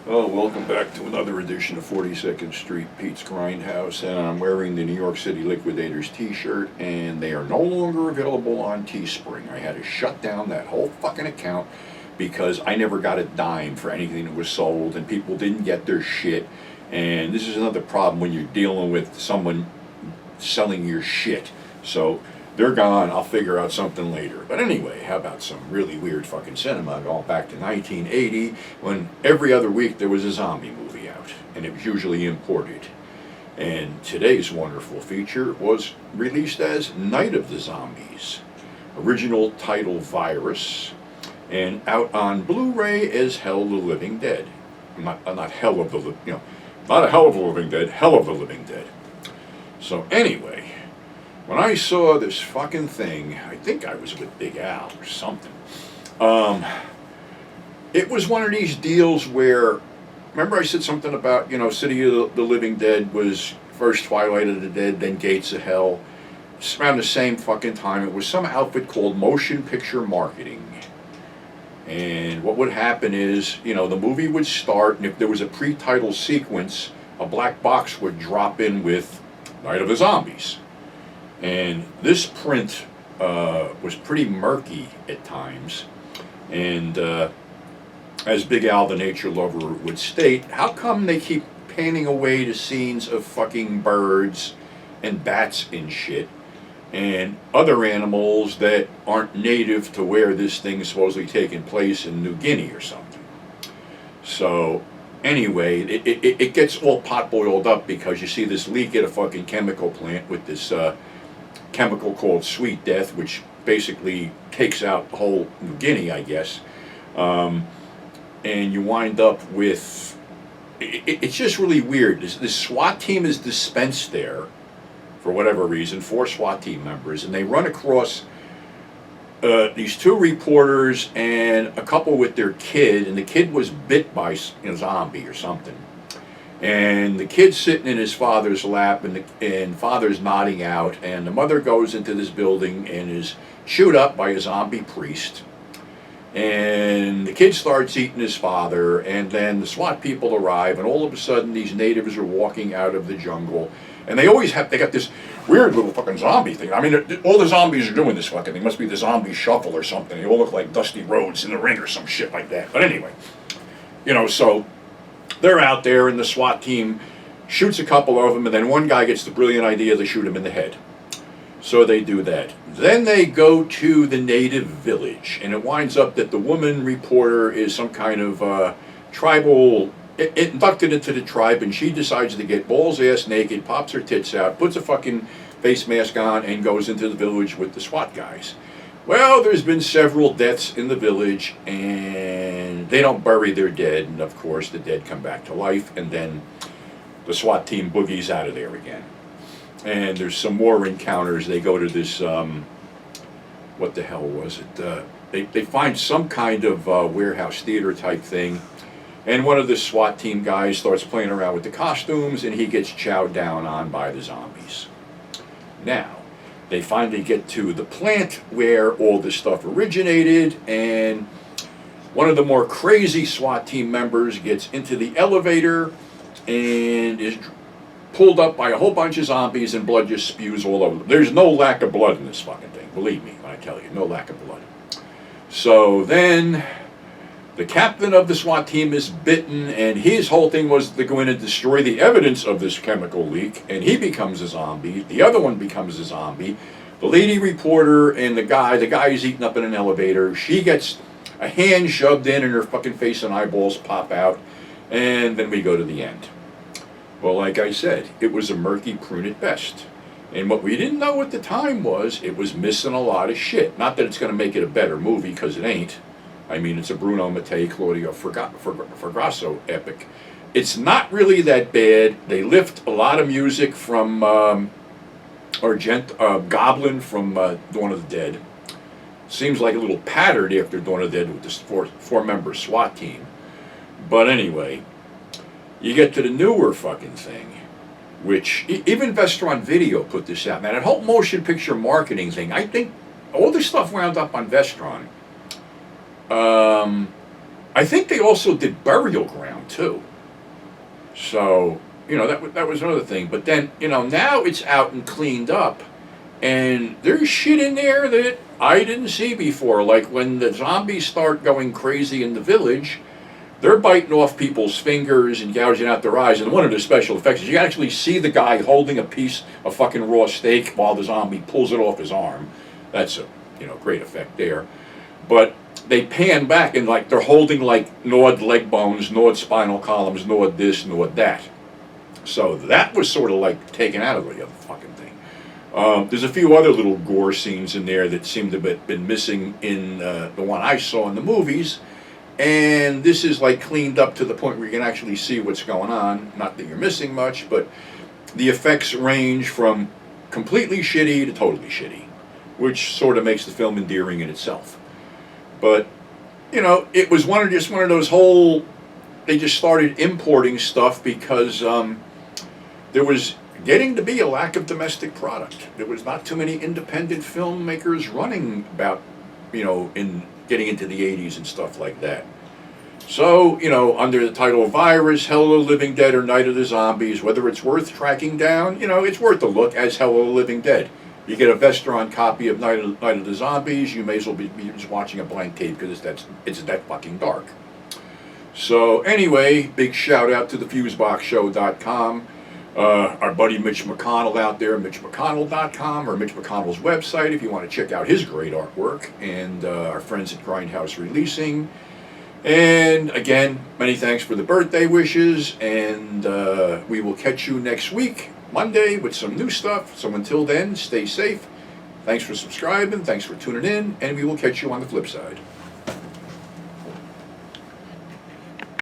Oh, welcome back to another edition of 42nd Street Pete's Grindhouse, and I'm wearing the New York City Liquidators t-shirt, and they are no longer available on Teespring. I had to shut down that whole fucking account because I never got a dime for anything that was sold, and people didn't get their shit. And this is another problem when you're dealing with someone selling your shit. So they're gone. I'll figure out something later. But anyway, how about some really weird fucking cinema going back to 1980 when every other week there was a zombie movie out, and it was usually imported. And today's wonderful feature was released as Night of the Zombies, original title Virus, and out on Blu-ray as Hell of the Living Dead. Not Hell of the, not a Hell of the Living Dead, Hell of the Living Dead. So anyway, when I saw this fucking thing, I think I was with Big Al or something. It was one of these deals where, remember I said something about, City of the Living Dead was first Twilight of the Dead, then Gates of Hell. It's around the same fucking time. It was some outfit called Motion Picture Marketing. And what would happen is, the movie would start, and if there was a pre-title sequence, a black box would drop in with Night of the Zombies. And this print was pretty murky at times. And as Big Al the Nature Lover would state, how come they keep panning away to scenes of fucking birds and bats and shit and other animals that aren't native to where this thing is supposedly taking place in New Guinea or something? So anyway, it gets all pot boiled up because you see this leak at a fucking chemical plant with this chemical called Sweet Death, which basically takes out the whole New Guinea, I guess. And you wind up with, it's just really weird. This SWAT team is dispensed there for whatever reason, 4 SWAT team members, and they run across these 2 reporters and a couple with their kid, and the kid was bit by a zombie or something. And the kid's sitting in his father's lap, and father's nodding out, and the mother goes into this building and is chewed up by a zombie priest. And the kid starts eating his father, and then the SWAT people arrive, and all of a sudden these natives are walking out of the jungle. And they got this weird little fucking zombie thing. I mean, all the zombies are doing this fucking thing. It must be the zombie shuffle or something. They all look like Dusty Rhodes in the Ring or some shit like that. But anyway, so they're out there, and the SWAT team shoots a couple of them, and then one guy gets the brilliant idea to shoot him in the head. So they do that. Then they go to the native village, and it winds up that the woman reporter is some kind of tribal, inducted into the tribe, and she decides to get balls-ass naked, pops her tits out, puts a fucking face mask on, and goes into the village with the SWAT guys. Well, there's been several deaths in the village, and they don't bury their dead, and of course the dead come back to life, and then the SWAT team boogies out of there again. And there's some more encounters. They go to this, what the hell was it? They find some kind of warehouse theater type thing, and one of the SWAT team guys starts playing around with the costumes, and he gets chowed down on by the zombies. Now, they finally get to the plant where all this stuff originated, and one of the more crazy SWAT team members gets into the elevator and is pulled up by a whole bunch of zombies, and blood just spews all over them. There's no lack of blood in this fucking thing, believe me when I tell you, no lack of blood. So then the captain of the SWAT team is bitten, and his whole thing was to go in and destroy the evidence of this chemical leak, and he becomes a zombie. The other one becomes a zombie. The lady reporter and the guy is eaten up in an elevator. She gets a hand shoved in, and her fucking face and eyeballs pop out, and then we go to the end. Well, like I said, it was a murky prune at best. And what we didn't know at the time was it was missing a lot of shit. Not that it's going to make it a better movie, because it ain't. I mean, it's a Bruno Mattei, Claudio Fragasso epic. It's not really that bad. They lift a lot of music from Goblin from Dawn of the Dead. Seems like a little patterned after Dawn of the Dead with this four-member SWAT team. But anyway, you get to the newer fucking thing, which even Vestron Video put this out. Now, that whole motion picture marketing thing, I think all this stuff wound up on Vestron. I I think they also did Burial Ground too. So, that was another thing. But then, now it's out and cleaned up, and there's shit in there that I didn't see before. Like when the zombies start going crazy in the village, they're biting off people's fingers and gouging out their eyes. And one of the special effects is you actually see the guy holding a piece of fucking raw steak while the zombie pulls it off his arm. That's a great effect there. But they pan back and like they're holding like gnawed leg bones, gnawed spinal columns, gnawed this, gnawed that. So that was sort of like taken out of the other fucking thing. There's a few other little gore scenes in there that seem to have been missing in the one I saw in the movies. And this is like cleaned up to the point where you can actually see what's going on. Not that you're missing much, but the effects range from completely shitty to totally shitty, which sort of makes the film endearing in itself. But, it was just one of those whole, they just started importing stuff because there was getting to be a lack of domestic product. There was not too many independent filmmakers running about, in getting into the 80s and stuff like that. So, under the title Virus, Hell of the Living Dead, or Night of the Zombies, whether it's worth tracking down, it's worth a look as Hell of the Living Dead. You get a Vestron copy of Night of the Zombies, you may as well be just watching a blank tape because it's that fucking dark. So anyway, big shout out to thefuseboxshow.com. Our buddy Mitch McConnell out there, mitchmcconnell.com, or Mitch McConnell's website if you want to check out his great artwork, and our friends at Grindhouse Releasing. And again, many thanks for the birthday wishes, and we will catch you next week, Monday, with some new stuff. So until then, stay safe. Thanks for subscribing, thanks for tuning in, and we will catch you on the flip side.